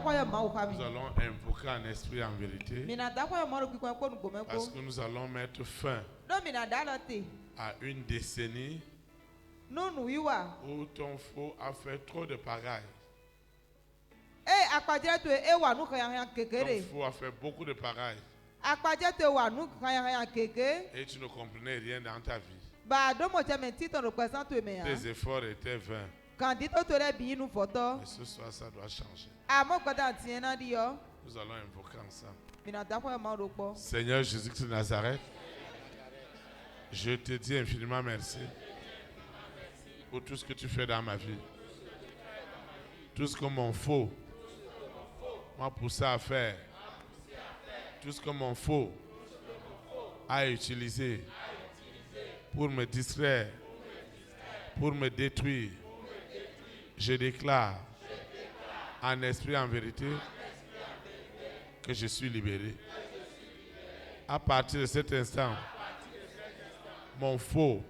Nous allons invoquer en esprit et en vérité. Parce que nous allons mettre fin à une décennie où ton faux a fait trop de pagaille. Ton faux a fait beaucoup de pagaille. Et tu ne comprenais rien dans ta vie. Tes efforts étaient vains. Mais ce soir, ça doit changer. Nous allons invoquer ensemble. Seigneur Jésus-Christ de Nazareth, je te dis infiniment merci pour tout ce que tu fais dans ma vie. Tout ce que mon faux m'a poussé à faire. Tout ce que mon faux a utilisé pour me distraire, pour me détruire. Je déclare en esprit et en vérité que je suis libéré. À partir de cet instant, mon faux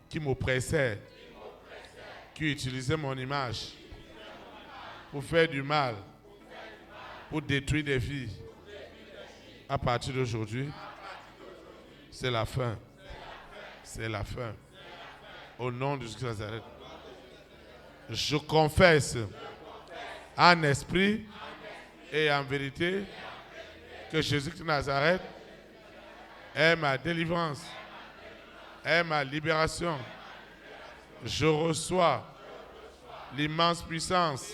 qui m'oppressait, qui utilisait mon image pour faire du mal, pour détruire des vies, à partir d'aujourd'hui, c'est la fin. C'est la fin. Au nom de Jésus de Nazareth, je confesse en esprit et en vérité que Jésus de Nazareth est ma délivrance, est ma libération. Je reçois l'immense puissance,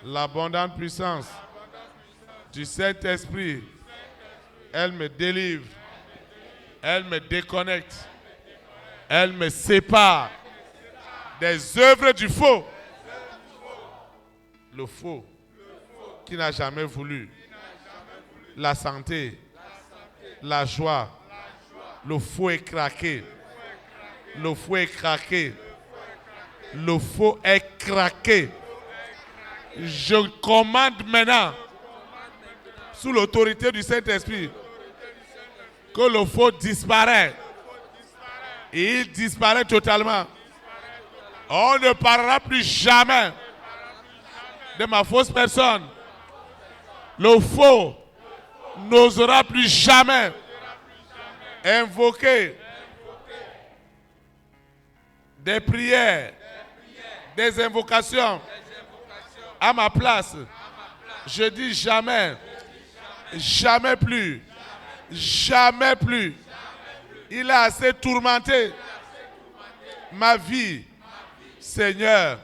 l'abondante puissance du Saint-Esprit. Elle me délivre, elle me déconnecte, elle me sépare des œuvres du faux. Le faux qui n'a jamais voulu la santé, la joie. Le faux est craqué. Le faux est craqué. Le faux est craqué. Je commande maintenant, sous l'autorité du Saint-Esprit, que le faux disparaît. Et il disparaît totalement. On ne parlera plus jamais de ma fausse personne. Le faux n'osera plus jamais invoquer des prières, des invocations à ma place. Je dis jamais, jamais plus, jamais plus. Il a assez tourmenté ma vie. Seigneur,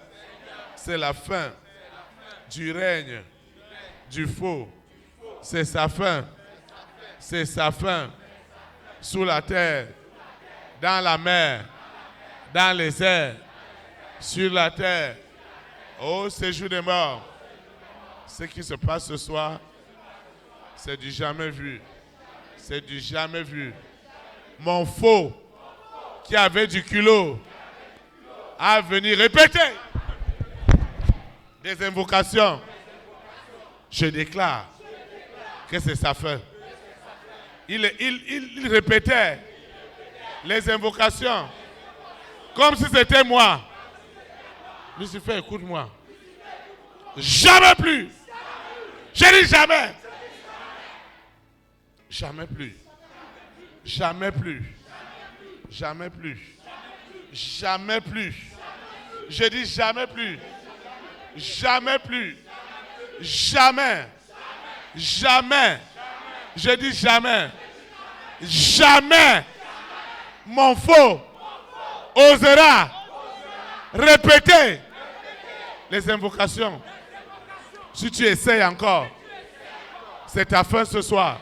c'est la fin du règne du faux. C'est sa fin. C'est sa fin. Sous la terre, dans la mer, dans les airs, sur la terre, au séjour des morts. Ce qui se passe ce soir, c'est du jamais vu. C'est du jamais vu. Mon faux, qui avait du culot, à venir répéter des invocations. Je déclare que c'est sa fin. Il répétait les invocations comme si c'était moi. Lucifer, écoute-moi. Jamais plus. Je dis jamais. Jamais plus. Jamais plus. Jamais plus. Jamais plus. Je dis jamais plus. Jamais plus. Jamais. Jamais. Je dis jamais. Jamais. Mon faux osera répéter les invocations. Si tu essayes encore, c'est ta fin ce soir.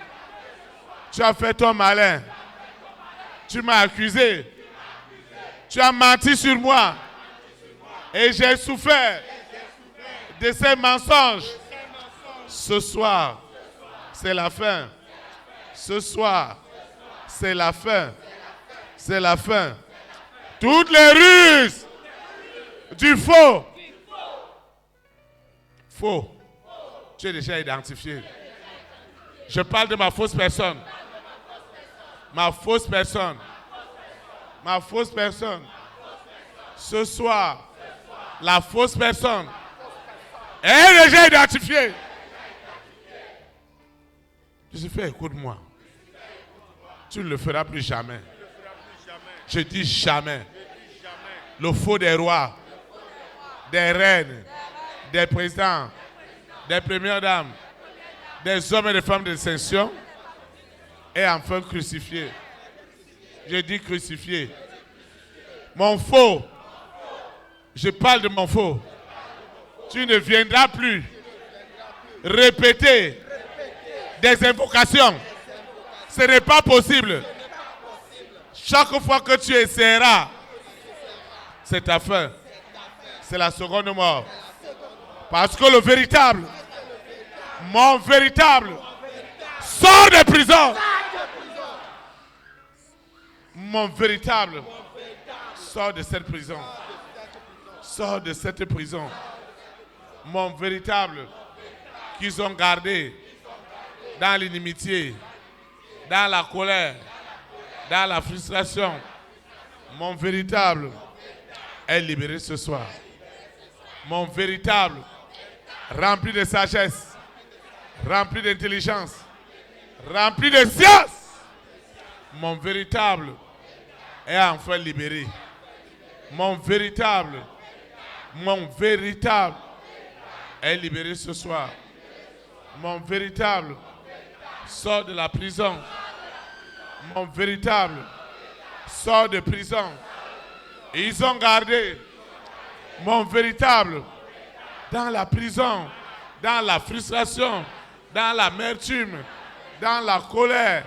Tu as fait ton malin. Tu m'as accusé. Tu as menti sur moi. Et j'ai souffert de ces mensonges. Ce soir, c'est la fin. Ce soir, c'est la fin. C'est la fin. Toutes les ruses du faux. Faux. Tu es déjà identifié. Je parle de ma fausse personne. Ma fausse personne. Ma fausse personne. Ce soir, La fausse personne est déjà identifiée. Je suis fait, écoute-moi. Tu ne le feras plus jamais. Je dis jamais. Le faux des rois, des reines, des présidents, des premières dames, des hommes et des femmes de distinction est enfin crucifié. Je dis crucifié. Mon faux, je parle de mon faux. Tu ne viendras plus répéter des invocations. Ce n'est pas possible. Chaque fois que tu essaieras, c'est ta fin. C'est la seconde mort. Parce que le véritable, mon véritable, sort de prison. Mon véritable, sort de cette prison. Sort de cette prison. Mon véritable, qu'ils ont gardé dans l'inimitié, dans la colère, dans la frustration. Mon véritable est libéré ce soir. Mon véritable, rempli de sagesse, rempli d'intelligence, rempli de science. Mon véritable est enfin libéré. Mon véritable est libéré ce soir. Mon véritable sort de la prison. Mon véritable sort de prison. Ils ont gardé mon véritable dans la prison, dans la frustration, dans l'amertume, dans la colère,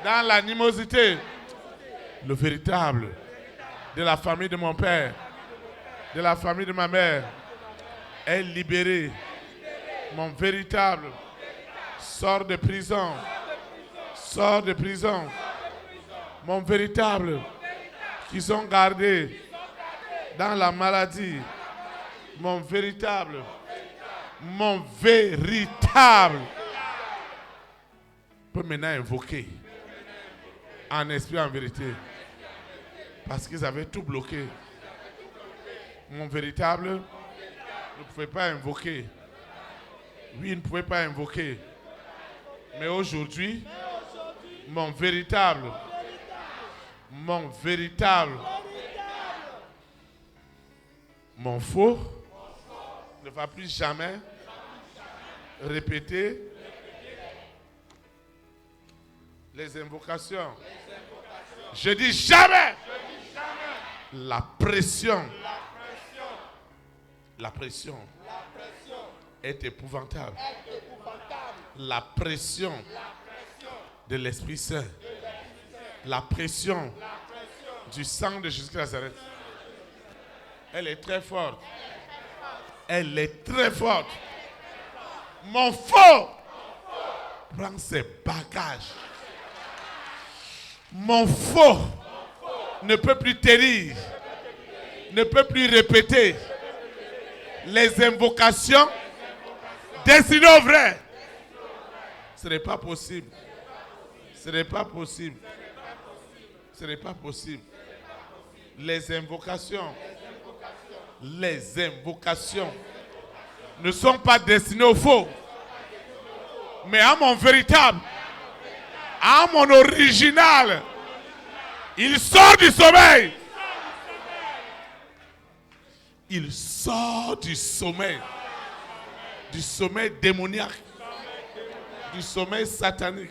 dans l'animosité. Le véritable de la famille de mon père, de la famille de ma mère, est libéré. Mon véritable sort de prison. Sort de prison. Mon véritable qu'ils ont gardé dans la maladie. Mon véritable peut maintenant invoquer en esprit, en vérité, parce qu'ils avaient tout bloqué. Mon véritable ne pouvait pas invoquer. Oui, il ne pouvait pas invoquer. Mais aujourd'hui, mon véritable, mon faux ne va plus jamais répéter les invocations. Je dis jamais. La pression est épouvantable. La pression de l'Esprit Saint. La pression du sang de Jésus de Nazareth. Elle est très forte. Elle est très forte. Mon faux prend ses bagages. Mon faux ne peut plus tenir, ne peut plus répéter les invocations destinées aux vrais. Ce n'est pas possible. Ce n'est pas possible. Ce n'est pas possible. Les invocations ne sont pas destinées aux faux, mais à mon véritable, à mon original. Il sort du sommeil. Il sort du sommeil démoniaque, du sommeil satanique.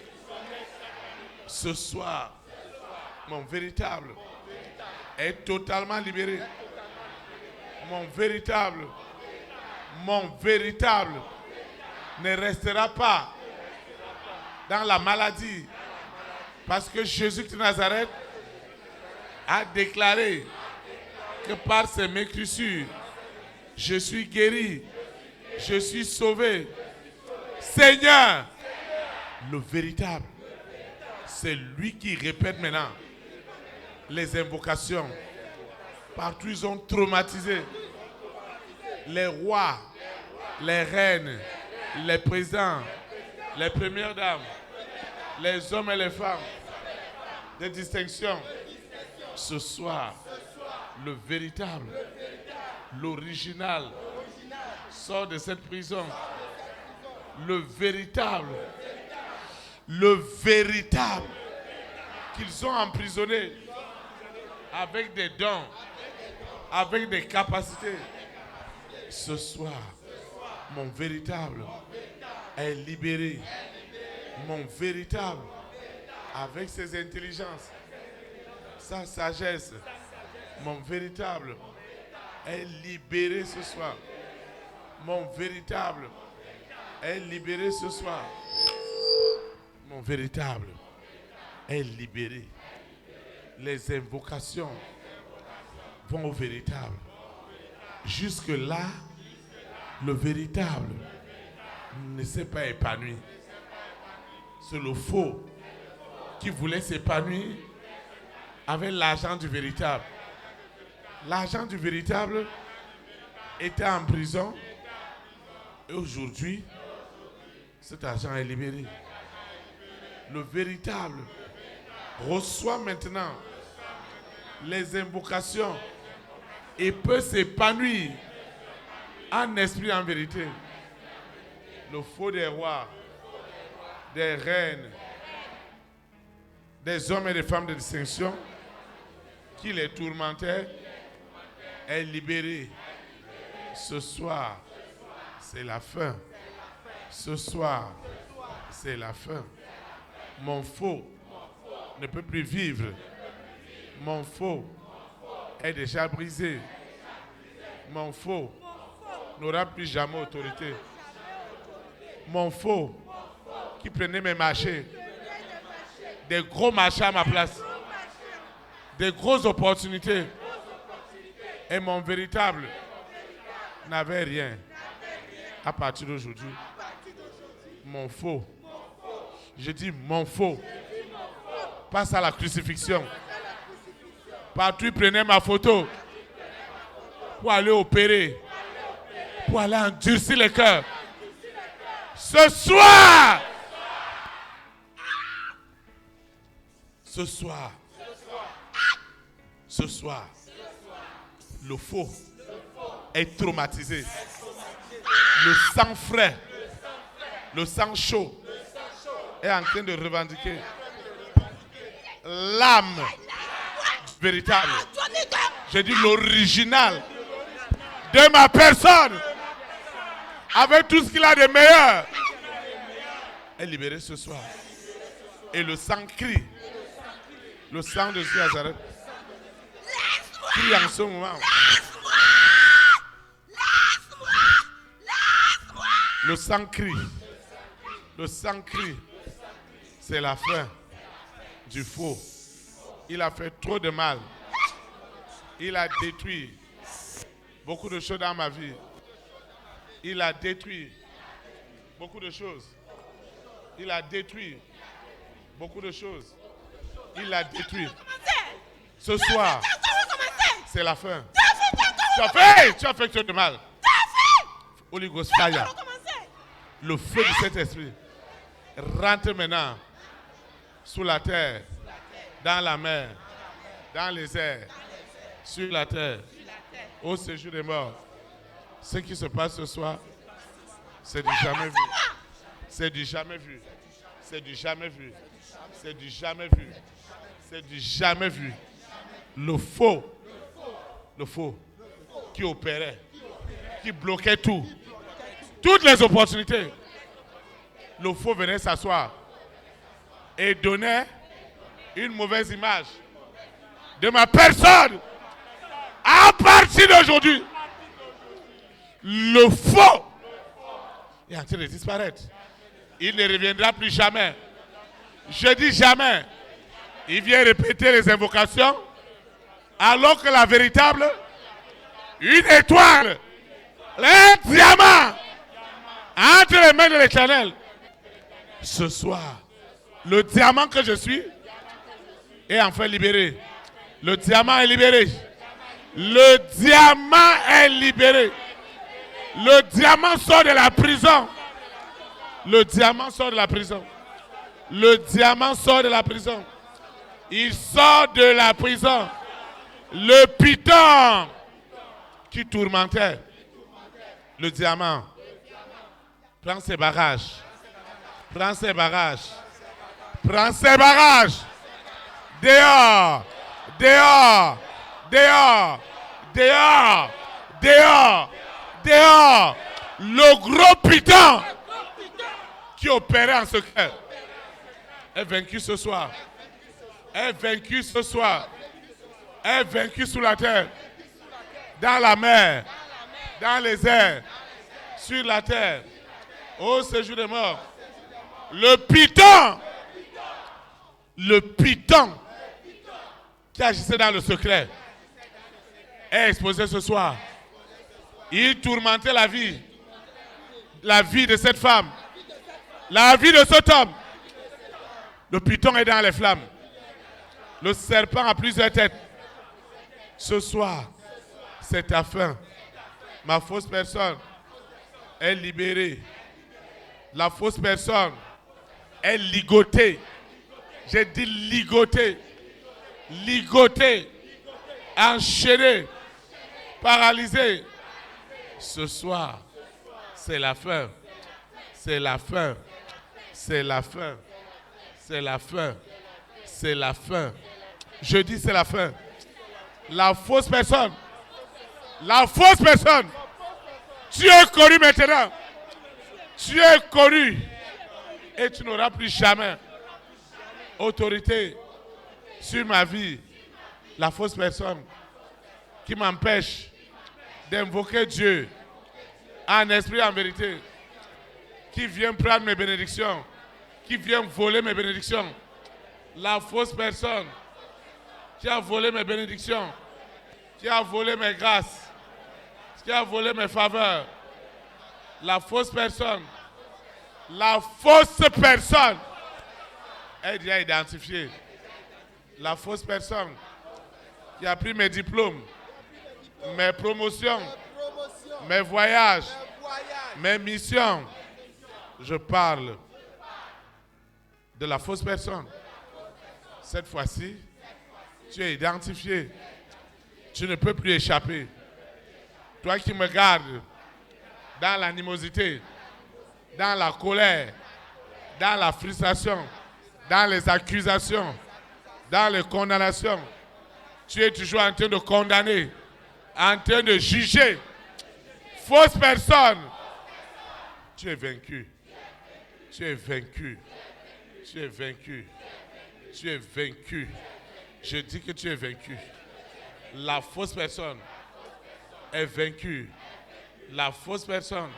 Ce soir, mon véritable est totalement libéré. Mon véritable ne restera pas dans la maladie, parce que Jésus de Nazareth a déclaré que par ses mécrissures, je suis guéri, je suis sauvé. Seigneur, le véritable, c'est lui qui répète maintenant les invocations. Partout ils ont traumatisé les rois, les reines, les présidents, les premières dames, les hommes et les femmes de distinction. Ce soir, le véritable L'original sort de cette prison. Le véritable qu'ils ont emprisonné avec des dons, avec des capacités. Ce soir, mon véritable est libéré. Mon véritable, avec ses intelligences, sa sagesse, mon véritable est libéré ce soir. Mon véritable est libéré ce soir. Mon véritable est libéré. Les invocations vont au véritable. Jusque-là, le véritable ne s'est pas épanoui. C'est le faux qui voulait s'épanouir avec l'argent du véritable. L'argent du véritable était en prison et aujourd'hui, cet argent est libéré. Le véritable reçoit maintenant les invocations et peut s'épanouir en esprit, en vérité. Le faux des rois, des reines, des hommes et des femmes de distinction qui les tourmentaient est libéré. Ce soir, c'est la fin. Ce soir, c'est la fin. Mon faux ne peut plus vivre. Mon faux est déjà brisé. Mon faux n'aura plus jamais autorité. Mon faux qui prenait mes marchés, des gros marchés à ma place, des grosses opportunités, et mon véritable n'avait rien. À partir d'aujourd'hui, mon faux, je dis mon faux, passe à la crucifixion. Partout, il prenait ma photo pour aller opérer, pour aller endurcir le cœur. Ce soir, le faux est traumatisé. Le sang frais, le sang chaud est en train de revendiquer l'âme véritable. J'ai dit l'original de ma personne, avec tout ce qu'il a de meilleur, est libéré ce soir. Et le sang crie. Le sang de Jésus Nazareth crie en ce moment. Le sang crie. Le sang crie. C'est la fin du faux. Il a fait trop de mal. Il a détruit beaucoup de choses dans ma vie. Il a détruit beaucoup de choses. Il a détruit beaucoup de choses. Il a détruit. Ce soir, c'est la fin. Tu as fait trop de mal. Holy Ghost fire. Le feu de cet esprit rentre maintenant sous la terre, dans la mer, dans les airs, sur la terre, au séjour des morts. Ce qui se passe ce soir, c'est du jamais vu. C'est du jamais vu. C'est du jamais vu. C'est du jamais vu. C'est du jamais vu. Le faux qui opérait, qui bloquait tout, toutes les opportunités. Le faux venait s'asseoir et donnait une mauvaise image de ma personne. À partir d'aujourd'hui, le faux est en train de disparaître. Il ne reviendra plus jamais. Je dis jamais. Il vient répéter les invocations alors que la véritable, une étoile, un diamant entre les mains de l'Éternel. Ce soir, le diamant que je suis est enfin libéré. Le diamant est libéré. Le diamant est libéré. Le diamant sort de la prison. Le diamant sort de la prison. Le diamant sort de la prison. Il sort de la prison. Le python qui tourmentait le diamant. Prends ses barrages. Prends ses barrages. Prends ses barrages. Dehors. Dehors. Dehors. Dehors. Dehors. Dehors. Le gros python qui opérait en secret est vaincu ce soir. Est vaincu ce soir. Est vaincu sous la terre. Dans la mer. Dans les airs. Sur la terre. Au séjour des morts. Le python. Le python qui agissait dans le secret est exposé ce soir. Il tourmentait la vie de cette femme, la vie de cet homme. Le python est dans les flammes. Le serpent a plusieurs têtes. Ce soir, c'est ta fin. Ma fausse personne est libérée. La fausse personne est ligotée. J'ai dit ligotée. Ligotée. Enchaînée. Paralysée. Ce soir, c'est la fin. C'est la fin. C'est la fin. C'est la fin. C'est la fin. Je dis c'est la fin. La fausse personne. La fausse personne. Tu es connu maintenant. Tu es connu. Et tu n'auras plus jamais autorité sur ma vie. La fausse personne qui m'empêche d'invoquer Dieu en esprit et en vérité, qui vient prendre mes bénédictions, qui vient voler mes bénédictions. La fausse personne qui a volé mes bénédictions, qui a volé mes grâces, qui a volé mes faveurs. La fausse personne est déjà identifiée. La fausse personne qui a pris mes diplômes, mes promotions, mes voyages, mes missions. Je parle de la fausse personne. Cette fois-ci, tu es identifié. Tu ne peux plus échapper. Toi qui me gardes dans l'animosité, dans la colère, dans la frustration, dans les accusations, dans les condamnations, tu es toujours en train de condamner, en train de juger. Fausse personne. Tu es vaincu. Tu es vaincu. Tu es vaincu. Tu es vaincu. Je dis que tu es vaincu. La fausse personne est vaincue. La fausse personne.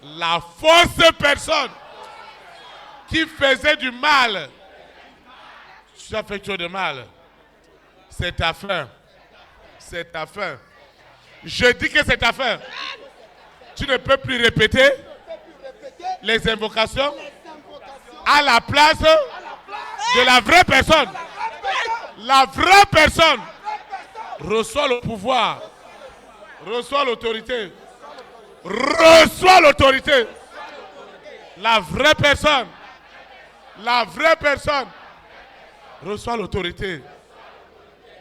La fausse personne qui faisait du mal. Tu as fait trop de mal. C'est ta fin. C'est ta fin. Je dis que c'est ta fin. Tu ne peux plus répéter les invocations à la place de la vraie personne. La vraie personne reçoit le pouvoir, reçoit l'autorité, reçoit l'autorité. La vraie personne reçoit l'autorité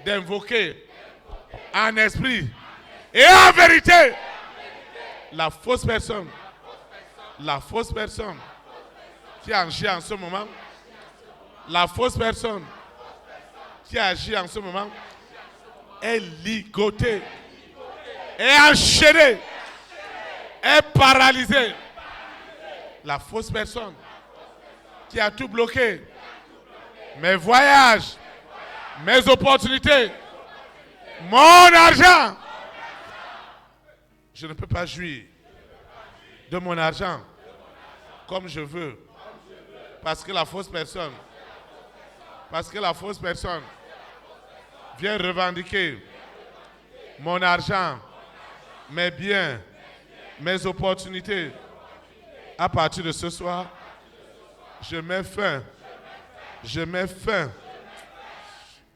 d'invoquer en esprit et en vérité. La fausse personne qui agit en ce moment, la fausse personne qui agit en ce moment est ligotée, est enchaînée, est paralysée. La fausse personne qui a tout bloqué, mes voyages, mes opportunités, mon argent. Je ne peux pas jouir de mon argent comme je veux. Parce que la fausse personne vient revendiquer mon argent, mes biens, mes opportunités. À partir de ce soir, je mets fin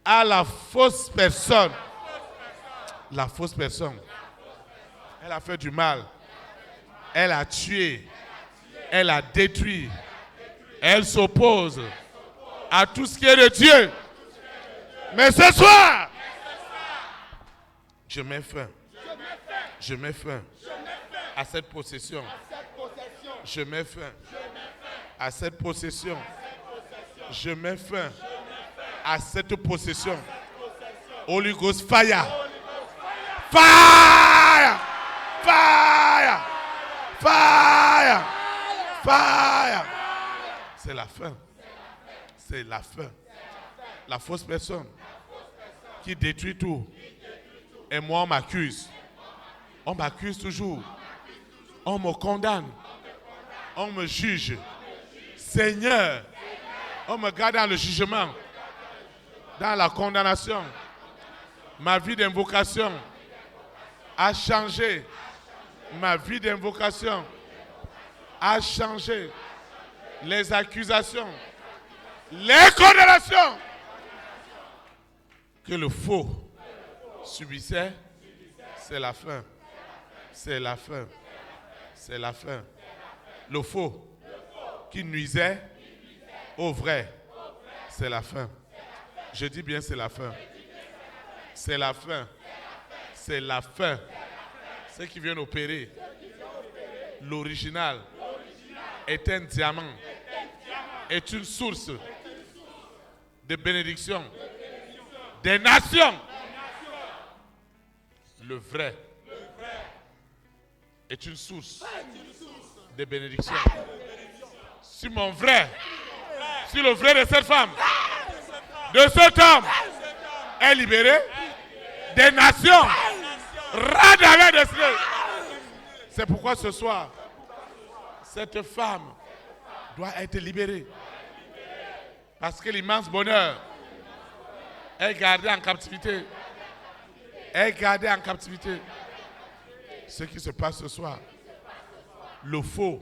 à la fausse personne. La fausse personne. Elle a fait du mal. Elle a tué. Elle a détruit. Elle s'oppose à tout ce qui est de Dieu. Mais ce soir, je mets fin Je mets fin à cette possession. Je mets fin à cette possession. Je mets fin à cette possession. Holy Ghost fire. Fire. Fire. Fire. Fire. C'est la fin. C'est la fin. La fausse personne qui détruit tout. Et moi, on m'accuse. On m'accuse toujours. On me condamne. On me juge. Seigneur, on me garde dans le jugement, dans la condamnation. Ma vie d'invocation a changé. Ma vie d'invocation a changé. Les accusations, les condamnations que le faux subissait, c'est la fin. C'est la fin. C'est la fin. Le faux qui nuisait au vrai, c'est la fin. Je dis bien c'est la fin. C'est la fin. C'est la fin. Ceux qui viennent opérer, l'original est un diamant, est une source de bénédiction des nations. Le vrai est une source de bénédiction. Si mon vrai, si le vrai de cette femme, de cet homme est libéré, des nations radent avec des cieux. C'est pourquoi ce soir, cette femme doit être libérée. Parce que l'immense bonheur est gardé en captivité. Est gardé en captivité. Ce qui se passe ce soir, le faux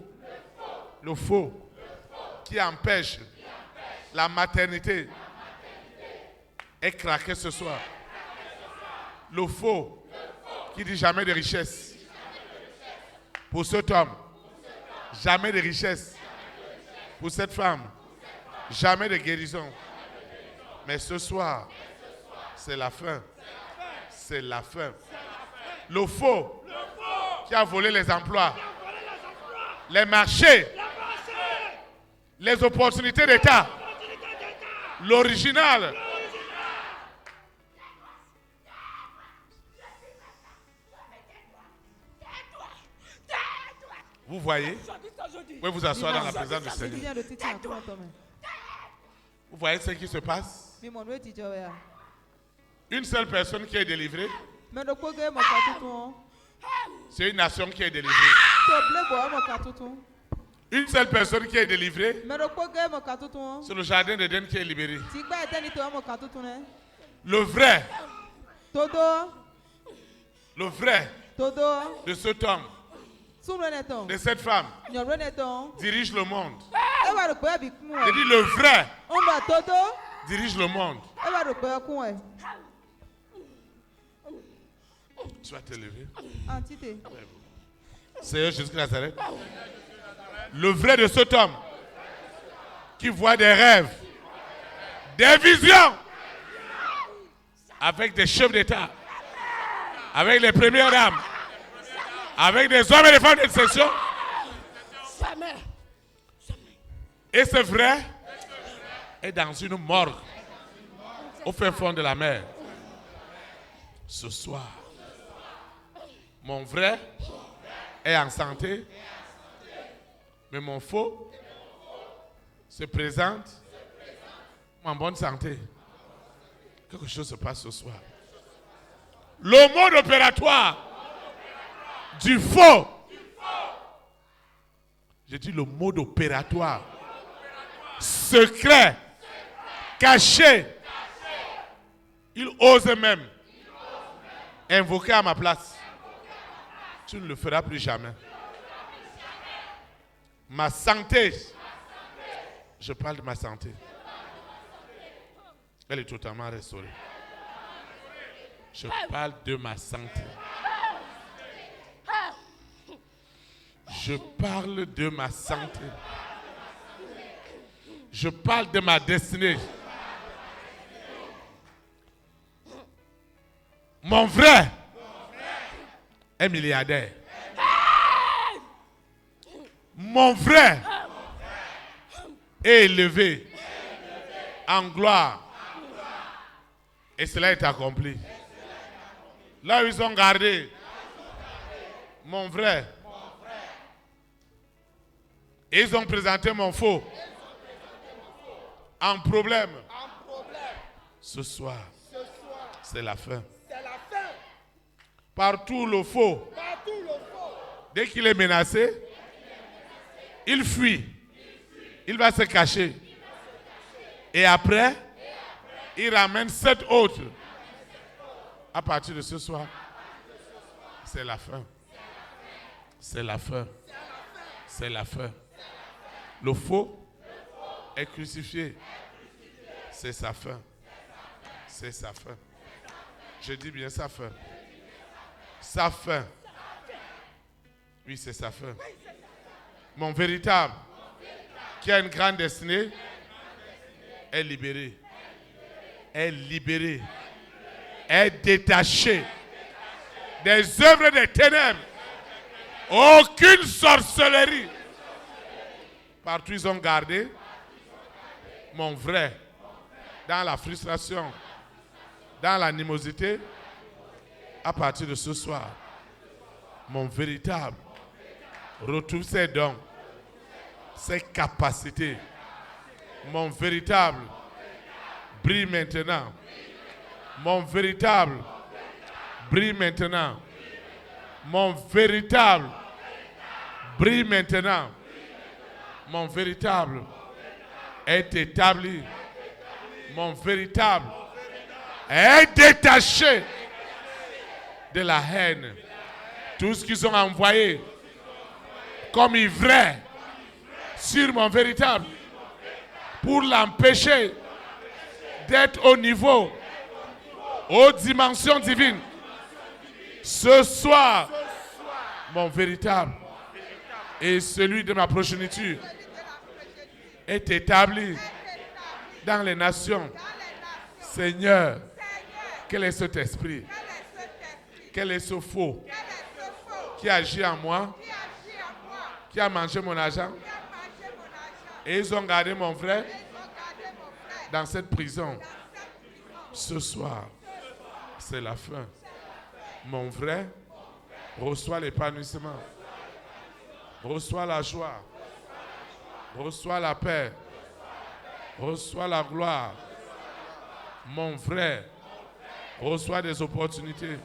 qui empêche la maternité est craqué ce soir. Le faux qui dit jamais de richesse pour cet homme, jamais de richesse pour cette femme, jamais de guérison. Mais ce soir, c'est la fin. C'est la fin. Le faux qui a volé les emplois, les marchés, les opportunités d'État, l'original. Vous voyez? Vous pouvez vous asseoir dans la présence du Seigneur. Vous voyez ce qui se passe? Une seule personne qui est délivrée, c'est une nation qui est délivrée. Une seule personne qui est délivrée, c'est le jardin d'Éden qui est libéré. Le vrai de cet homme, de cette femme, dirige le monde. Je dis le vrai dirige le monde. Tu vas te lever. Seigneur Jésus de Nazareth. Le vrai de cet homme qui voit des rêves, des visions, avec des chefs d'État, avec les premières dames, avec des hommes et des femmes d'intercession. Et ce vrai est dans une morgue au fin fond de la mer. Ce soir, mon vrai est en santé, mais mon faux se présente en bonne santé. Quelque chose se passe ce soir. Le mode opératoire du faux. Je dis le mode opératoire secret, caché. Il ose même invoquer à ma place. Tu ne le feras plus jamais. Ma santé, je parle de ma santé. Elle est totalement restaurée. Je parle de ma santé. Je parle de ma santé. Je parle de ma destinée. Mon vrai un milliardaire. Mon frère est élevé en gloire. Et cela est accompli. Là où ils ont gardé mon frère, ils ont présenté mon faux en problème. Ce soir, c'est la fin. Partout le faux, dès qu'il est menacé, il fuit. Il va se cacher. Et après, il ramène 7 autres. À partir de ce soir, c'est la fin. C'est la fin. C'est la fin. Le faux est crucifié. C'est sa fin. C'est sa fin. Je dis bien sa fin. Sa fin. Oui, c'est sa fin. Mon véritable, qui a une grande destinée, est libéré. Est libéré. Est détaché des œuvres des ténèbres. Aucune sorcellerie. Partout ils ont gardé mon vrai dans la frustration, dans l'animosité. À partir de ce soir, mon véritable retrouve ses dons, ses capacités. Mon véritable brille maintenant. Mon véritable brille maintenant. Mon véritable brille maintenant. Mon véritable est établi. Mon véritable est détaché de la haine. Tout ce qu'ils ont envoyé comme ivraie sur mon véritable pour l'empêcher d'être au niveau, aux dimensions divines. Ce soir, mon véritable et celui de ma progéniture est établi dans les nations. Seigneur, quel est cet esprit? Quel est ce faux qui agit en moi, qui a mangé mon argent? Et ils ont gardé mon frère dans cette prison. Ce soir, c'est la fin. Mon frère reçoit l'épanouissement, reçoit la joie, reçoit la paix, reçoit la gloire. Mon frère reçoit des opportunités.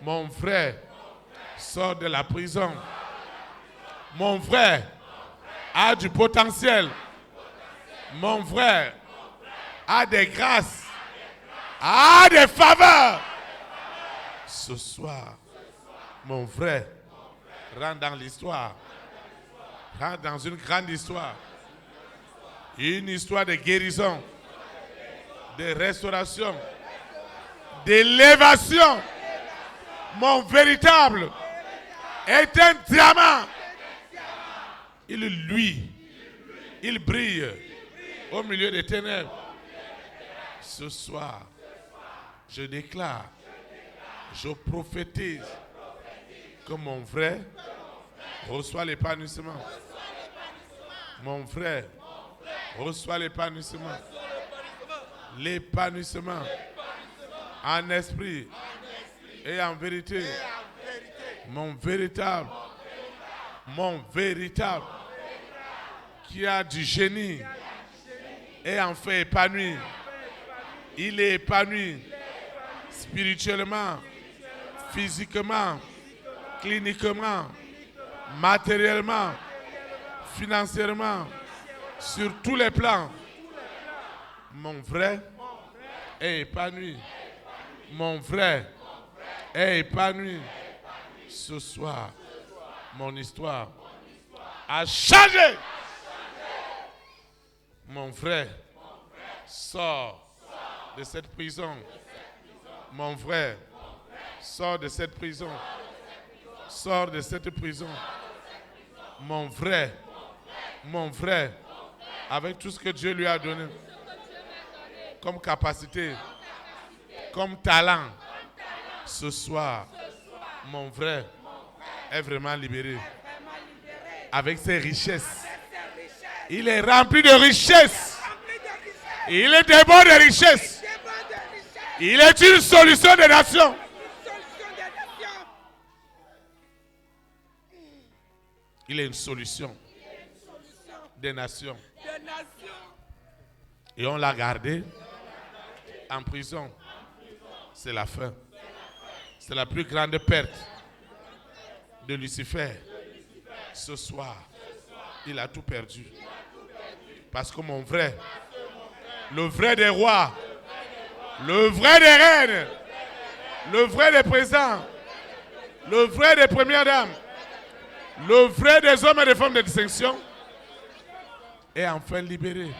Mon frère sort de la prison. Mon frère a du potentiel. Mon frère a des grâces, a des faveurs. Ce soir, mon frère rentre dans l'histoire, rentre dans une grande histoire. Une histoire de guérison, de restauration, d'élévation. Mon véritable est un diamant. Il brille au milieu des ténèbres. Ce soir, je déclare, je prophétise que mon frère reçoit l'épanouissement. Mon frère reçoit l'épanouissement. L'épanouissement en esprit et en vérité. Mon véritable, qui a du génie, est enfin épanoui. Il est épanoui spirituellement, physiquement, cliniquement, matériellement, financièrement, sur tous les plans. Mon frère est épanoui. Mon frère est épanoui. Ce soir, mon histoire a changé. Mon frère sort de cette prison. Mon frère sort de cette prison. Sort de cette prison. Mon frère, avec tout ce que Dieu lui a donné, comme capacité, comme talent, ce soir, Mon vrai est vraiment libéré. Avec ses richesses. Il est rempli de richesses. Il est débord de richesses. Il est une solution des nations. Il est une solution des nations. Et on l'a gardé en prison. C'est la fin. C'est la plus grande perte de Lucifer. Ce soir, il a tout perdu. Parce que mon vrai, le vrai des rois, le vrai des reines, le vrai des présidents, le vrai des premières dames, le vrai des hommes et des femmes de distinction est enfin libéré.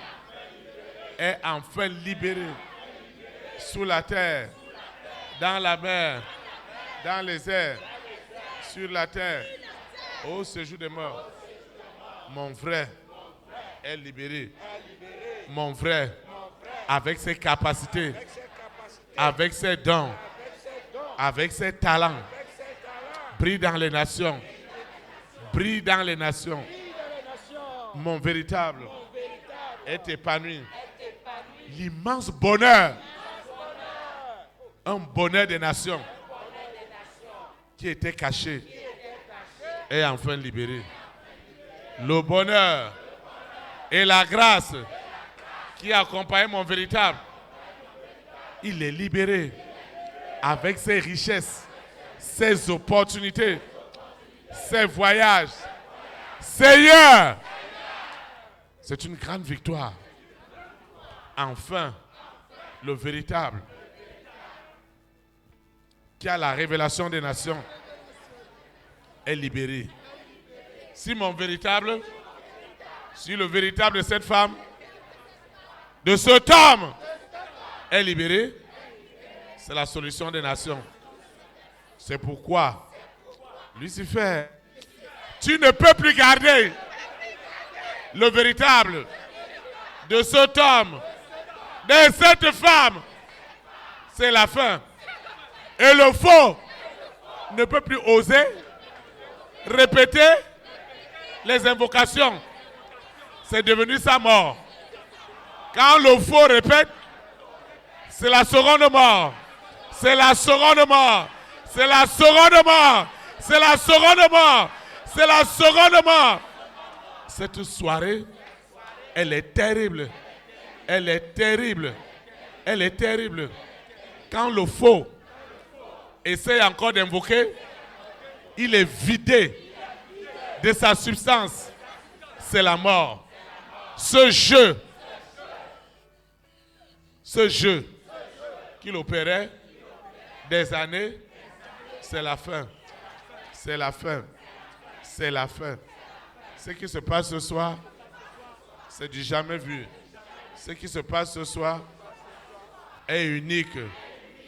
Est enfin libéré. Sous la terre, dans la mer, dans les airs, sur la terre, au séjour des morts. Mon vrai est libéré. Mon vrai, avec ses capacités, avec ses dons, avec ses talents, brille dans les nations. Brille dans les nations. Mon véritable est épanoui. L'immense bonheur, un bonheur des nations qui était caché est enfin libéré. Le bonheur et la grâce qui accompagnent mon véritable, il est libéré avec ses richesses, ses opportunités, ses voyages. Seigneur, c'est une grande victoire. Enfin, le véritable qui a la révélation des nations est libéré. Si mon véritable, si le véritable de cette femme, de cet homme est libéré, c'est la solution des nations. C'est pourquoi, Lucifer, tu ne peux plus garder le véritable de cet homme, de cette femme. C'est la fin. Et le faux ne peut plus oser répéter les invocations. C'est devenu sa mort. Quand le faux répète, c'est la seconde mort. C'est la seconde mort. C'est la seconde mort. C'est la seconde mort. C'est la seconde mort. Cette soirée, elle est terrible. Elle est terrible. Elle est terrible. Quand le faux essaie encore d'invoquer, il est vidé de sa substance. C'est la mort. Ce jeu qu'il opérait des années, c'est la fin. C'est la fin. C'est la fin. Ce qui se passe ce soir, c'est du jamais vu. Ce qui se passe ce soir est unique.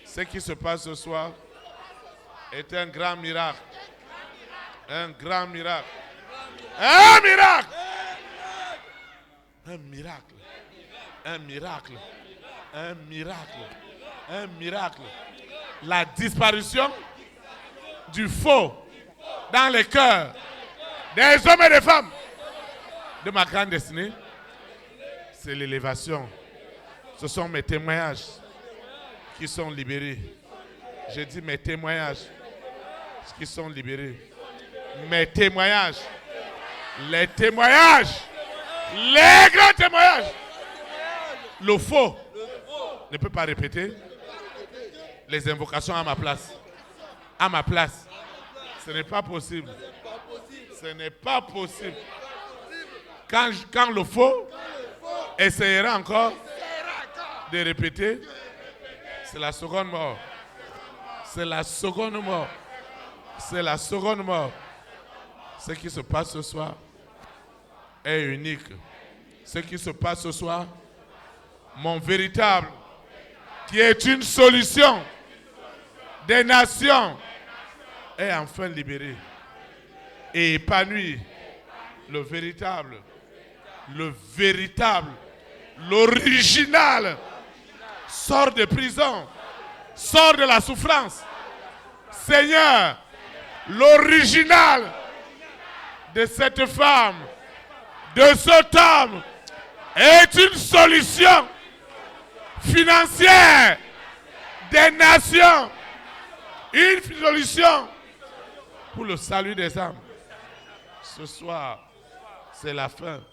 Ce qui se passe ce soir est un grand miracle. Un grand miracle. Un miracle. Un miracle. Un miracle. Un miracle. Un miracle. La disparition du faux dans les cœurs des hommes et des femmes de ma grande destinée, c'est l'élévation. Ce sont mes témoignages qui sont libérés. J'ai dit mes témoignages qui sont libérés. Mes témoignages. Les témoignages. Les grands témoignages. Le faux ne peut pas répéter les invocations à ma place. À ma place. Ce n'est pas possible. Ce n'est pas possible. Quand le faux essayera encore de répéter, c'est la seconde mort. C'est la seconde mort. C'est la seconde mort. Ce qui se passe ce soir est unique. Ce qui se passe ce soir, mon véritable, qui est une solution des nations, est enfin libéré et épanoui. Le véritable, l'original, sort de prison, sort de la souffrance. Seigneur, l'original de cette femme, de cet homme, est une solution financière des nations. Une solution pour le salut des âmes. Ce soir, c'est la fin.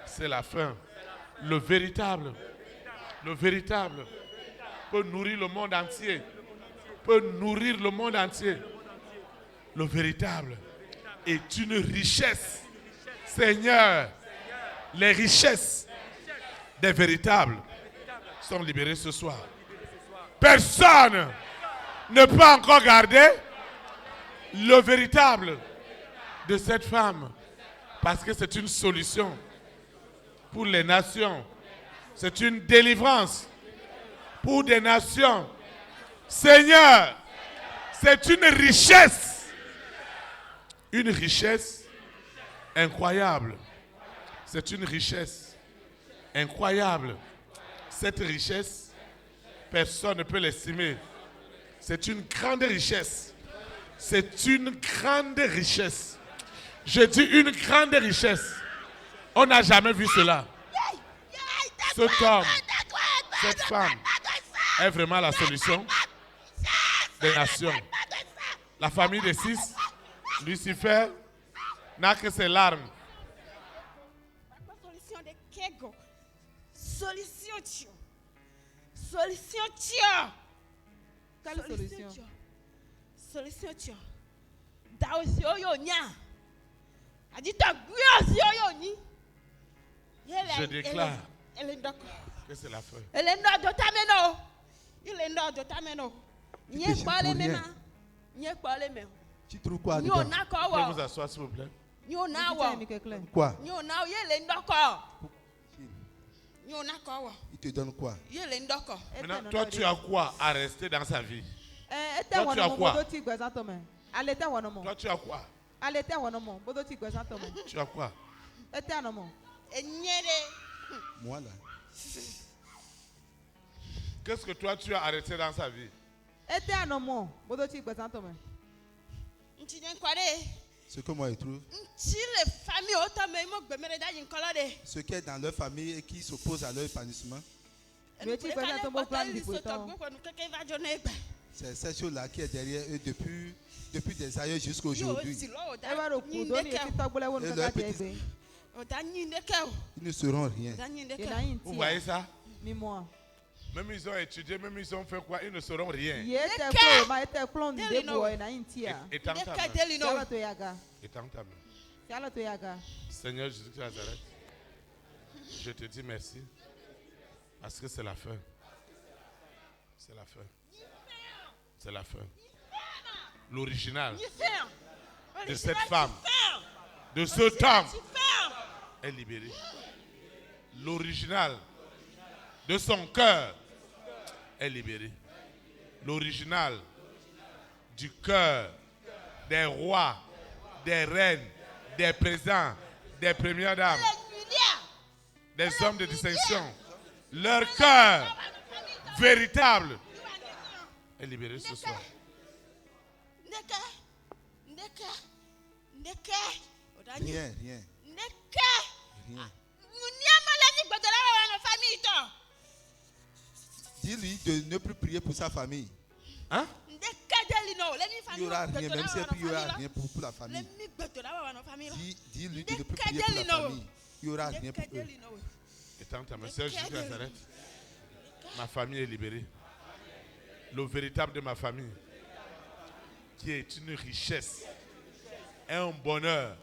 C'est la fin. Le véritable peut nourrir le monde entier. Peut nourrir le monde entier. Le véritable est une richesse. Seigneur, les richesses des véritables sont libérées ce soir. Personne ne peut encore garder le véritable de cette femme parce que c'est une solution pour les nations. C'est une délivrance pour des nations. Seigneur, c'est une richesse incroyable. C'est une richesse incroyable. Cette richesse, personne ne peut l'estimer. C'est une grande richesse. C'est une grande richesse. Je dis une grande richesse. On n'a jamais vu cela. Cet homme, cette femme est vraiment la solution des nations. La famille des 6, Lucifer, n'a que ses larmes. Solution de Kego. Solution tio. Quelle solution? Solution tio. Daosi oyo nya. Adita guya si oyo ni. Je déclare que c'est la fin. Il est nord de Tameno. Tu trouves quoi Vous dedans? pouvez vous asseoir s'il vous plaît. Quoi? Il te donne quoi? Maintenant, toi tu as quoi à rester dans sa vie? Toi tu as quoi? Toi tu as quoi? Tu as quoi? Moi là. Qu'est-ce que toi tu as arrêté dans sa vie? Ce que moi je trouve. Ce qui est dans leur famille et qui s'oppose à leur épanouissement. C'est cette chose-là qui est derrière eux depuis des années jusqu'à aujourd'hui. Ils ne seront rien. Vous voyez ça? Même ils ont étudié, même ils ont fait quoi, ils ne sauront rien. Étends ta main. Étends ta main. Seigneur Jésus de Nazareth, je te dis merci parce que c'est la fin. C'est la fin. C'est la fin. L'original de cette femme, de cet homme est libéré. L'original de son cœur est libéré. L'original du cœur des rois, des reines, des présidents, des premières dames, des hommes de distinction, leur cœur véritable est libéré ce soir. Rien. Rien. Dis-lui de ne plus prier pour sa famille. Hein? Il n'y aura rien, même si il n'y aura rien pour la famille. Dis-lui de ne plus prier pour la famille. Il n'y aura rien pour eux. Étant ta main, Seigneur Jésus de Nazareth, ma famille est libérée. Le véritable de ma famille, qui est une richesse, un bonheur,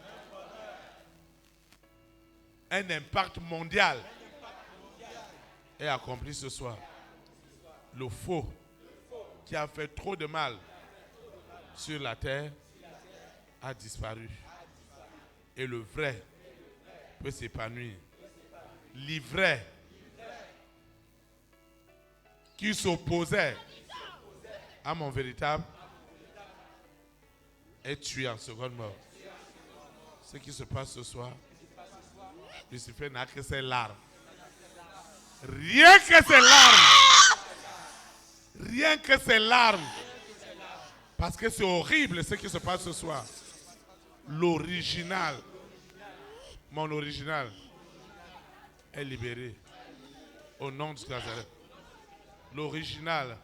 un impact mondial, est accompli ce soir. Le faux qui a fait trop de mal sur la terre a disparu. Et le vrai peut s'épanouir. L'ivraie qui s'opposait à mon véritable est tué en seconde mort. Ce qui se passe ce soir, Lucifer n'a que ses larmes. Rien que ses larmes. Rien que ses larmes Parce que c'est horrible ce qui se passe ce soir. L'original, mon original, est libéré au nom de Nazareth. L'original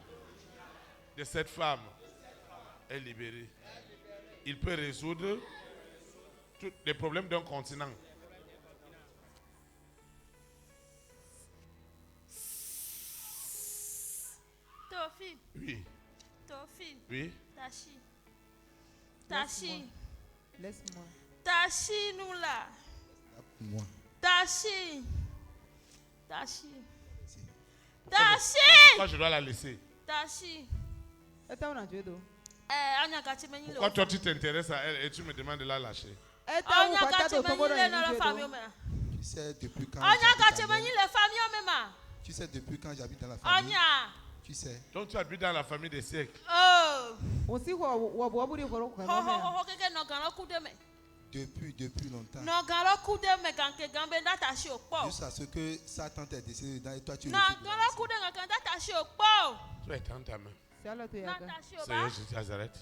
de cette femme est libéré. Il peut résoudre tous les problèmes d'un continent. Théophile, Oui, Théophile, oui. Tachi. Tachi. Laisse-moi. Tachi, nous là. Moi. Tachi. Tachi. Pourquoi je dois la laisser? Tachi. Eta una judo. Anya kati menyi le. Pourquoi toi tu t'intéresses à elle et tu me demandes de la lâcher? Eta Anya u kwata kati do menyi togo do le no la ni famille judo. mena. Tu sais depuis quand Anya j'habite kati en menyi elle. le famille mema. Tu sais depuis quand j'habite dans la famille. Anya. Tu sais. Donc tu habites dans la famille des siècles. Oh. Osi wo bo buri ko ko Ho ma ho me. ho keke no gano kudeme. Depuis longtemps. No gano kudeme ganke gambe data shi okpo. Jusqu'à ce que sa tante est décédée dedans et toi tu No refuses de la gano laisser. kudeme ganke data shi okpo. Tu es dans ta main. C'est alors tu yaga. Data shi Seigneur oba. Jésus de Nazareth,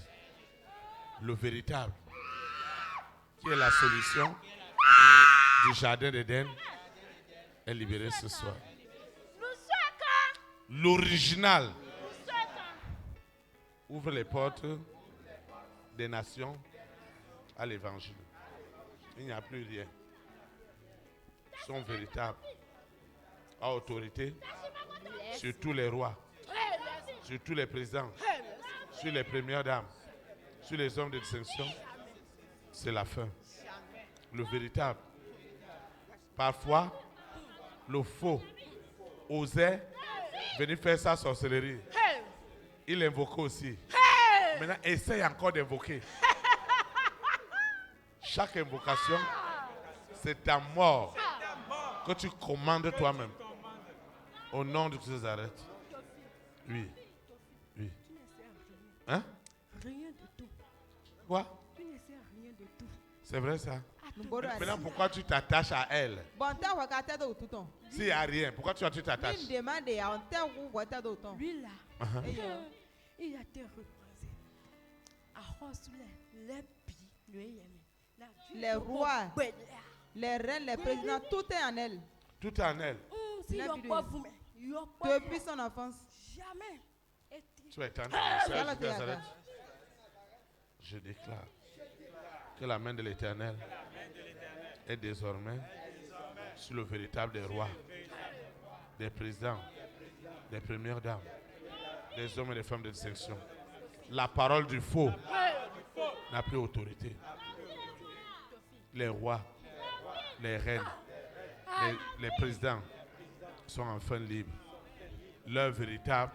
le véritable, qui est la solution du jardin d'Éden, est libéré ce soir. Lusaka. L'original Lusaka. ouvre les portes des nations à l'évangile. Il n'y a plus rien. Son véritable a autorité sur tous les rois, sur tous les présidents, sur les premières dames, sur les hommes de distinction. C'est la fin. Le véritable. Parfois, le faux osait venir faire sa sorcellerie. Il invoquait aussi. Maintenant, essaye encore d'invoquer. Chaque invocation, c'est ta mort que tu commandes toi-même. Au nom de Jésus, arrête. Oui. Oui. Hein? Rien de tout. Quoi? Tu ne sais rien de tout. C'est vrai ça? Ngoro Maintenant, pourquoi tu t'attaches à elle? Bon ta wa ka ta do tuton. S'il n'y a rien, pourquoi tu t'attaches? Ni demande ya on ta ku wa ta do ton. Lui là, Eyo. il a été reposé. À Rosule, les billes, lui aimé. Les rois, les reines, les présidents, tout est en elle. Tout est en elle. Si La y'a Bible pas dit. vous, mais y'a pas Depuis son enfance. jamais. Tu es en elle. Seigneur Yalla Jésus de te yaga. Nazareth, je déclare que la main de l'Éternel est désormais sur le véritable des rois, des présidents, des premières dames, des hommes et des femmes de distinction. La parole du faux n'a plus autorité. Les rois, les reines, les présidents sont enfin libres. Leur véritable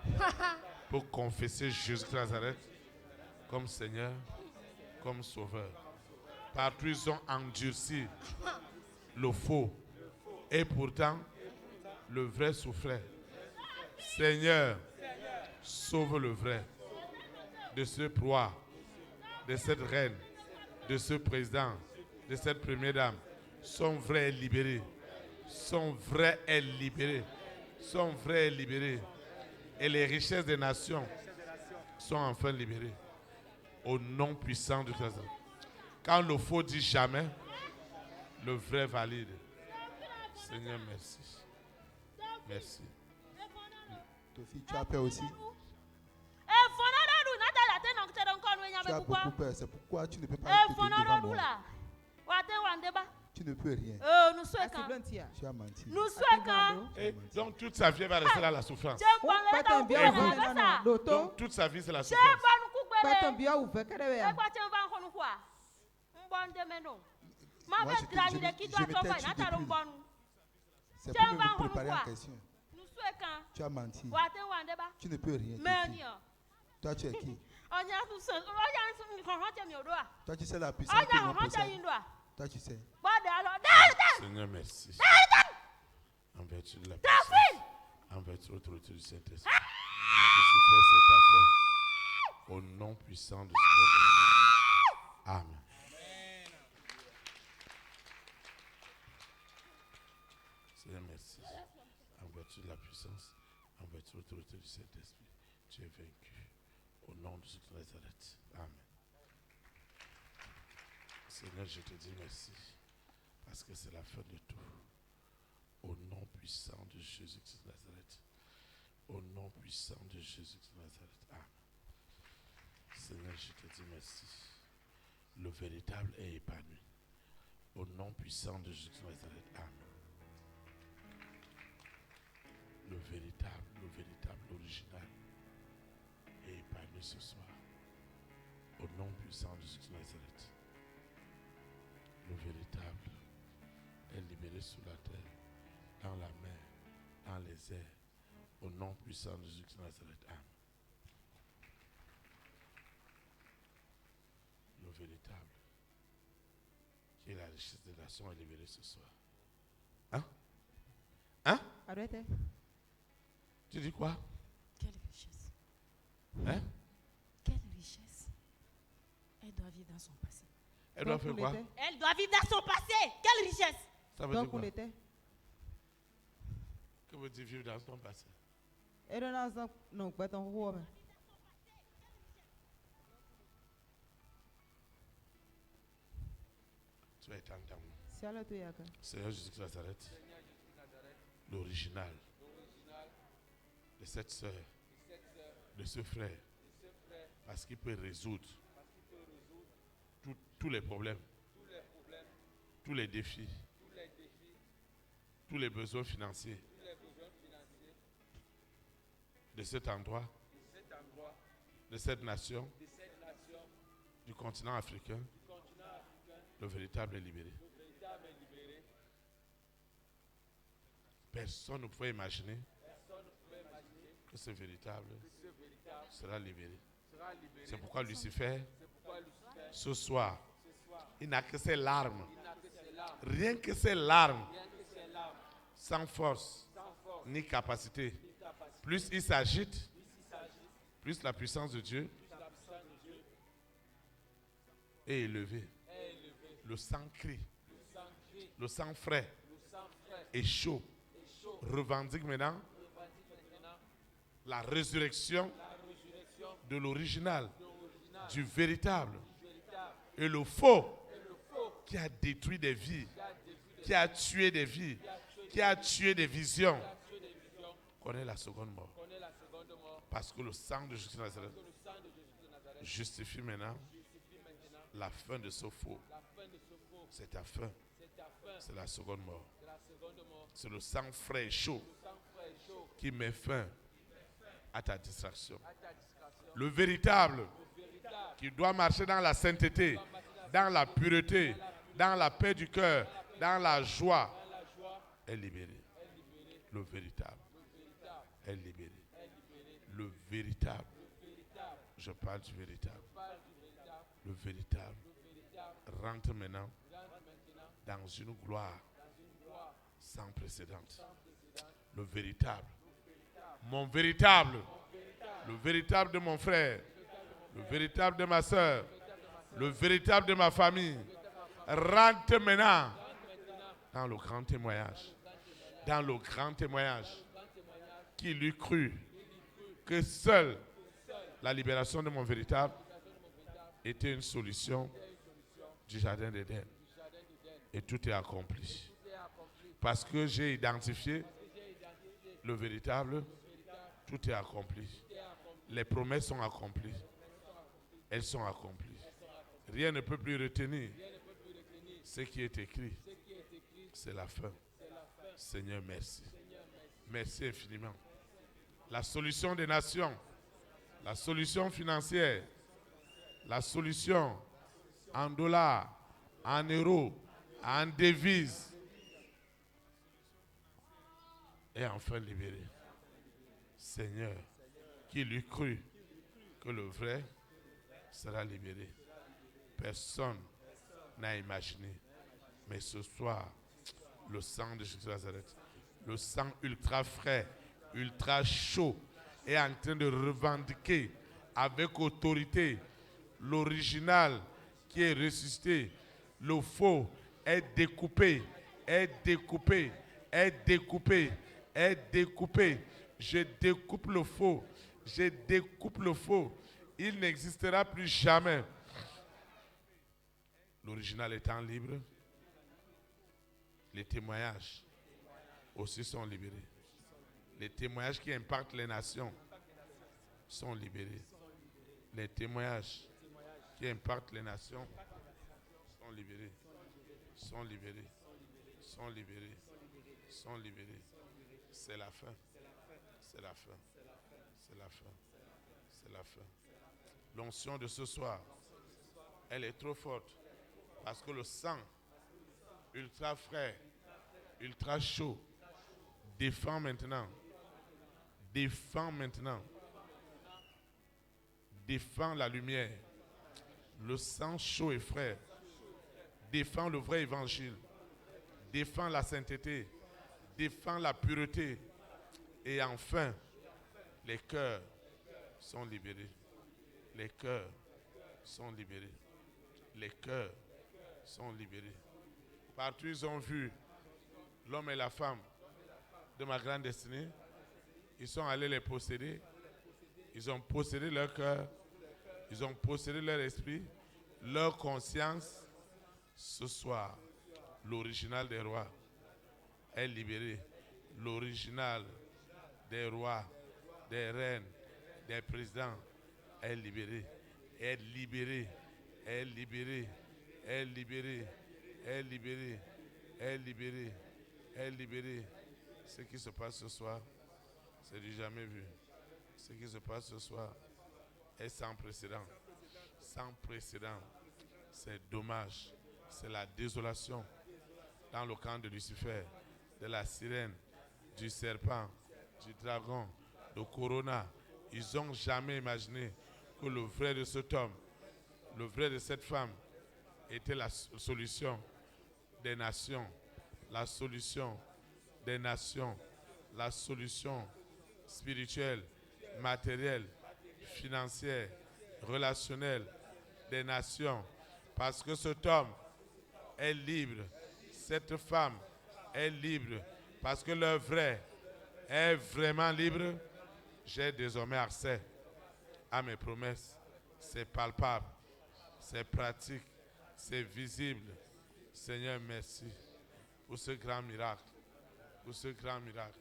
pour confesser Jésus de Nazareth comme Seigneur, comme Sauveur. Partout ils ont endurci le faux et pourtant le vrai souffrait. Seigneur, sauve le vrai de ce roi, de cette reine, de ce président, de cette première dame. Son vrai est libéré. Son vrai est libéré. Son vrai est libéré. Et les richesses des nations sont enfin libérées. Au nom puissant de Christ. Quand le faux dit jamais, le vrai valide. Seigneur, merci. Merci. Tofi, tu as peur aussi. Tu as beaucoup peur. C'est pourquoi tu ne peux pas te tenir devant moi. Tu ne peux rien. Asiblantia. Tu as menti. Et donc toute sa vie elle va rester là la souffrance. Pas ton bien ouvert non non. Doto. Donc toute sa vie c'est la souffrance. Pas ton bien ouvert kada ya. Moi, je me tais depuis. C'est pour me préparer en question. Tu as menti. Tu ne peux rien. Tofi. Toi, tu es qui? Toi, tu sais la puissance que l'on possède. Toi, tu sais. Seigneur, merci. En vertu de la puissance, en vertu de l'autorité du Saint-Esprit, je suis fait cette affaire au nom puissant de ce Amen. Seigneur, merci. En vertu de la puissance, en vertu de l'autorité du Saint-Esprit, tu es vaincu Au nom de Jésus de Nazareth. Amen. Seigneur, je te dis merci. Parce que c'est la fin de tout. Au nom puissant de Jésus de Nazareth. Au nom puissant de Jésus de Nazareth. Amen. Seigneur, je te dis merci. Le véritable est épanoui. Au nom puissant de Jésus de Nazareth. Amen. Le véritable, l'original est épanoui ce soir. Au nom puissant de Jésus de Nazareth. Le véritable est libéré sous la terre, dans la mer, dans les airs. Au nom puissant de Jésus de Nazareth. Amen. Le véritable, qui est la richesse des nations, est libéré ce soir. Hein? Hein? Arrête. Tu dis quoi? Quelle richesse. Hein? Quelle richesse. Elle doit vivre dans son passé. Elle doit faire quoi? Elle doit vivre dans son passé. Quelle richesse. Ça veut Donc, dire quoi? on était. Que veut-il vivre dans son passé? Et dans un. Non, pas ton roi. Tu vas être entendu. C'est à la tuya. Seigneur Jésus de Nazareth, l'original de cette sœur, de ce frère, parce qu'il peut résoudre tous les problèmes, tous les défis, tous les besoins financiers de cet endroit, de cette nation, du continent africain. Le véritable est libéré. Personne ne pouvait imaginer que ce véritable sera libéré. C'est pourquoi Lucifer, ce soir, il n'a que ses larmes. Rien que ses larmes, sans force ni capacité. Plus il s'agite, plus la puissance de Dieu est élevée. Le sang crie, le sang frais et chaud revendique maintenant la résurrection de l'original, du véritable, et le faux qui a détruit des vies, qui a tué des vies, qui a tué des visions, connaît la seconde mort. Parce que le sang de Jésus de Nazareth justifie maintenant la fin de ce faux. C'est ta fin. C'est la seconde mort. C'est le sang frais et chaud qui met fin à ta distraction. Le véritable qui doit marcher dans la sainteté, dans la pureté, dans la paix du cœur, dans la joie, est libéré. Le véritable est libéré. Le véritable. Je parle du véritable. Le véritable rentre maintenant dans une gloire sans précédent. Le véritable. Mon véritable. Le véritable de mon frère. Le véritable de ma soeur. Le véritable de ma famille. Rentre maintenant dans le grand témoignage. Dans le grand témoignage. Qui lui crut que seule la libération de mon véritable était une solution du jardin d'Éden. Et tout est accompli. Parce que j'ai identifié le véritable, tout est accompli. Les promesses sont accomplies. Elles sont accomplies. Rien ne peut plus retenir ce qui est écrit. C'est la fin. Seigneur, merci. Merci infiniment. La solution des nations, la solution financière, la solution en dollars, en euros, en devises est enfin libérée. Seigneur, qui lui crut que le vrai sera libéré. Personne n'a imaginé. Mais ce soir, le sang de Jésus de Nazareth, le sang ultra frais, ultra chaud, est en train de revendiquer avec autorité l'original qui est ressuscité. Le faux est découpé, est découpé, est découpé, est découpé. Je découpe le faux, je découpe le faux Il n'existera plus jamais. L'original étant libre, les témoignages aussi sont libérés. Les témoignages qui impactent les nations sont libérés. Les témoignages qui impactent les nations sont libérés. Sont libérés. Sont libérés. Sont libérés. C'est la fin. C'est la fin. C'est la fin. C'est la fin. L'onction de ce soir, elle est trop forte parce que le sang ultra frais, ultra chaud, défend maintenant. Défend maintenant. Défend la lumière. Le sang chaud et frais défend le vrai évangile. Défend la sainteté. Défend la pureté. Et enfin, les cœurs sont libérés. Les cœurs sont libérés. Les cœurs sont libérés. Partout ils ont vu l'homme et la femme de ma grande destinée. Ils sont allés les posséder. Ils ont possédé leur cœur. Ils ont possédé leur esprit, leur conscience. Ce soir, l'original des rois est libéré. L'original des rois, des reines, des présidents est libéré. Est libéré. Est libéré. Est libéré. Est libéré. Est libéré. Est libéré. Ce qui se passe ce soir, c'est du jamais vu. Ce qui se passe ce soir est sans précédent. Sans précédent. C'est dommage. C'est la désolation dans le camp de Lucifer, de la sirène, du serpent, du dragon, de Corona. Ils n'ont jamais imaginé que le vrai de cet homme, le vrai de cette femme, était la solution des nations. La solution des nations. La solution spirituelle, matérielle, financière, relationnelle des nations. Parce que cet homme est libre. Cette femme est libre. Parce que leur vrai est vraiment libre. J'ai désormais accès à mes promesses. C'est palpable. C'est pratique. C'est visible. Seigneur, merci pour ce grand miracle. Pour ce grand miracle.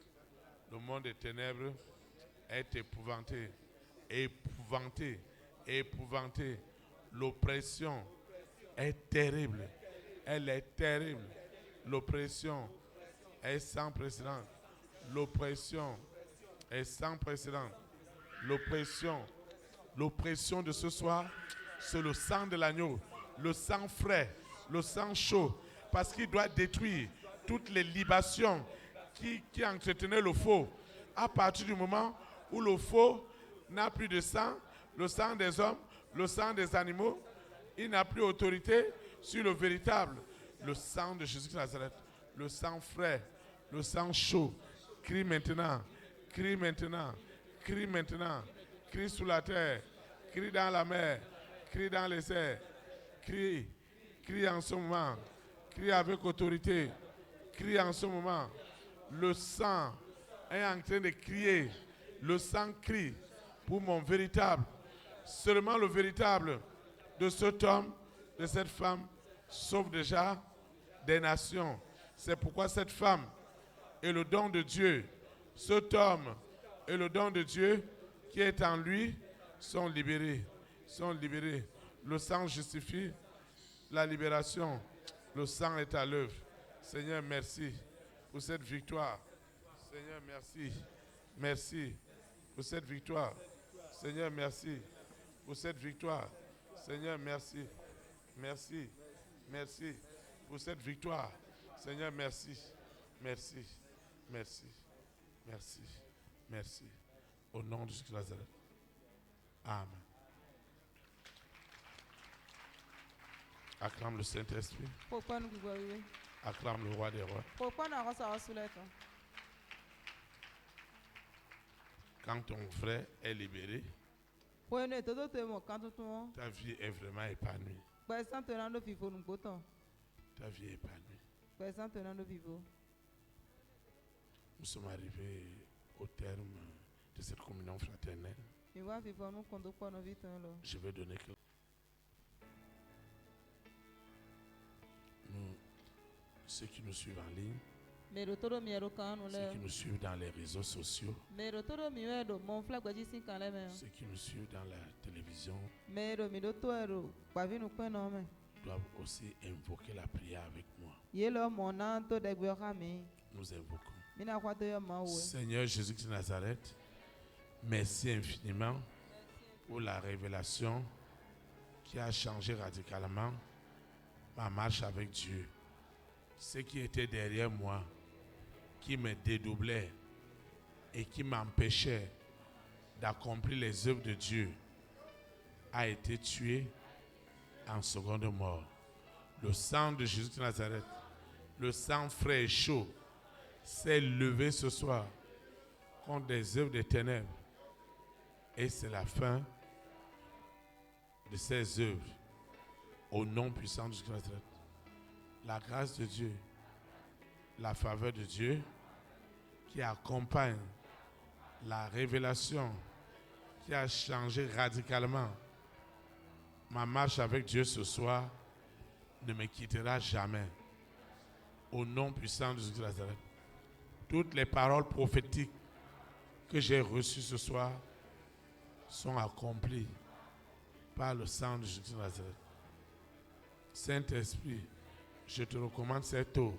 Le monde des ténèbres est épouvanté. Épouvanté. Épouvanté. L'oppression est terrible. Elle est terrible. L'oppression est sans précédent. L'oppression est sans précédent. L'oppression de ce soir, c'est le sang de l'agneau, le sang frais, le sang chaud, parce qu'il doit détruire toutes les libations qui entretenaient le faux. À partir du moment où le faux n'a plus de sang, le sang des hommes, le sang des animaux, il n'a plus autorité sur le véritable, le sang de Jésus de Nazareth, le sang frais, le sang chaud. Crie maintenant, crie maintenant, crie maintenant, crie sous la terre, crie dans la mer, crie dans les airs, crie, crie en ce moment, crie avec autorité, crie en ce moment. Le sang est en train de crier, le sang crie pour mon véritable. Seulement le véritable de cet homme, de cette femme, sauve déjà des nations. C'est pourquoi cette femme est le don de Dieu. Cet homme est le don de Dieu qui est en lui, sont libérés. Sont libérés. Le sang justifie la libération. Le sang est à l'œuvre. Seigneur, merci pour cette victoire. Seigneur, merci. Merci pour cette victoire. Seigneur, merci pour cette victoire. Seigneur, merci. Merci. Merci pour cette victoire. Seigneur, merci. Merci. Merci. Merci. Merci. Au nom de Jésus de Nazareth. Amen. Acclame le Saint-Esprit. Pourquoi nous glorifions? Acclame le Roi des Rois. Pourquoi nous avons sous les temps? Quand ton frère est libéré, ta vie est vraiment épanouie. Ta vie est épanouie. Nous sommes arrivés au terme de cette communion fraternelle. Je vais donner quelque ceux qui nous suivent en ligne, ceux qui nous suivent dans les réseaux sociaux, ceux qui nous suivent dans la télévision doivent aussi invoquer la prière avec moi. Nous invoquons. Seigneur Jésus-Christ de Nazareth, merci infiniment pour la révélation qui a changé radicalement ma marche avec Dieu. Ce qui était derrière moi, qui me dédoublait et qui m'empêchait d'accomplir les œuvres de Dieu, a été tué en seconde mort. Le sang de Jésus de Nazareth, le sang frais et chaud, s'est levé ce soir contre des œuvres des ténèbres. Et c'est la fin de ces œuvres. Au nom puissant de Jésus de Nazareth. La grâce de Dieu, la faveur de Dieu qui accompagne la révélation qui a changé radicalement ma marche avec Dieu ce soir ne me quittera jamais. Au nom puissant de Jésus de Nazareth. Toutes les paroles prophétiques que j'ai reçues ce soir sont accomplies par le sang de Jésus de Nazareth. Saint-Esprit, je te recommande cette eau,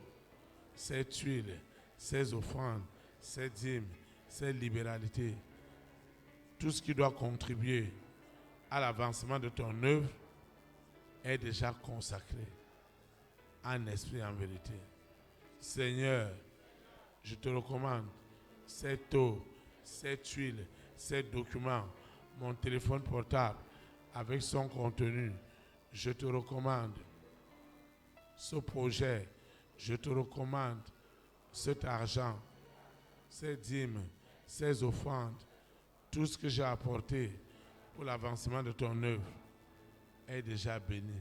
cette huile, ces offrandes, ces dîmes, ces libéralités. Tout ce qui doit contribuer à l'avancement de ton œuvre est déjà consacré en esprit et en vérité. Seigneur, je te recommande cette eau, cette huile, ces documents, mon téléphone portable avec son contenu. Je te recommande ce projet, je te recommande cet argent, ces dîmes, ces offrandes, tout ce que j'ai apporté pour l'avancement de ton œuvre est déjà béni.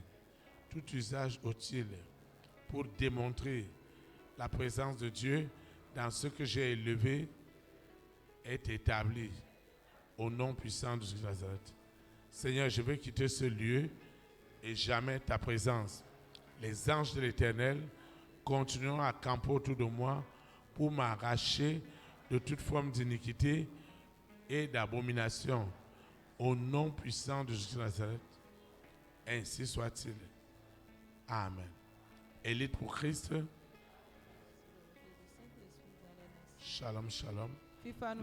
Tout usage utile pour démontrer la présence de Dieu dans ce que j'ai élevé est établi au nom puissant de Jésus de Nazareth. Seigneur, je vais quitter ce lieu et jamais ta présence. Les anges de l'Éternel continueront à camper autour de moi pour m'arracher de toute forme d'iniquité et d'abomination. Au nom puissant de Jésus de Nazareth, ainsi soit-il. Amen. Élite pour Christ. Shalom, shalom.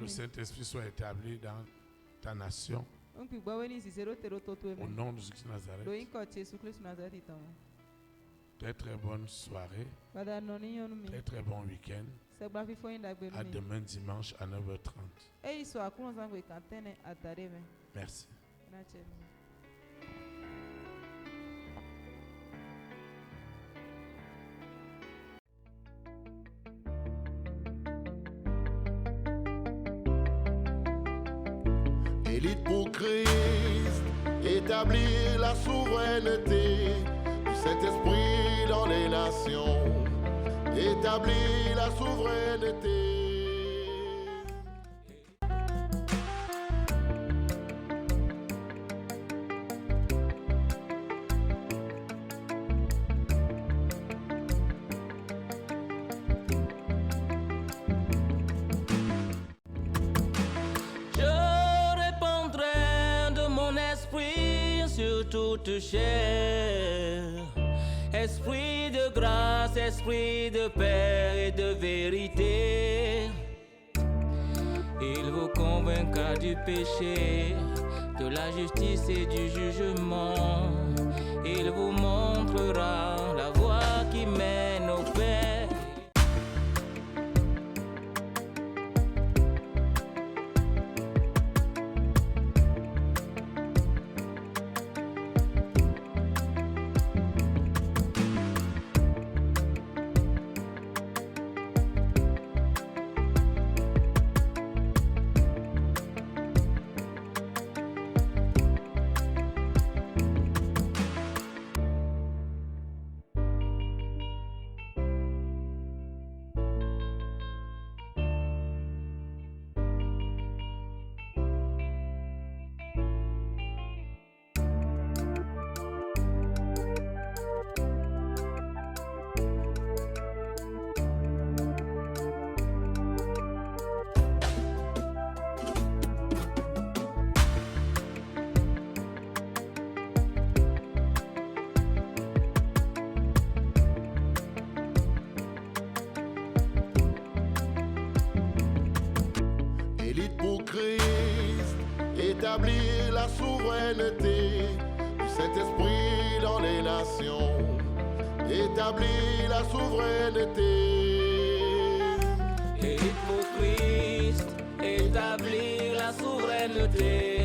Le Saint-Esprit soit établi dans ta nation. Au nom de Jésus de Nazareth. Très très bonne soirée. Très très bon week-end. À demain dimanche à 9h30. Merci. Élite pour Christ, établir la souveraineté du Saint-Esprit dans les nations, établir la souveraineté. Toute chair, esprit de grâce, esprit de paix et de vérité, il vous convaincra du péché, de la justice et du jugement, il vous montrera la voie qui mène au Père. établir la souveraineté du Saint-Esprit dans les nations. Établir la souveraineté. Et pour Christ, établir la souveraineté.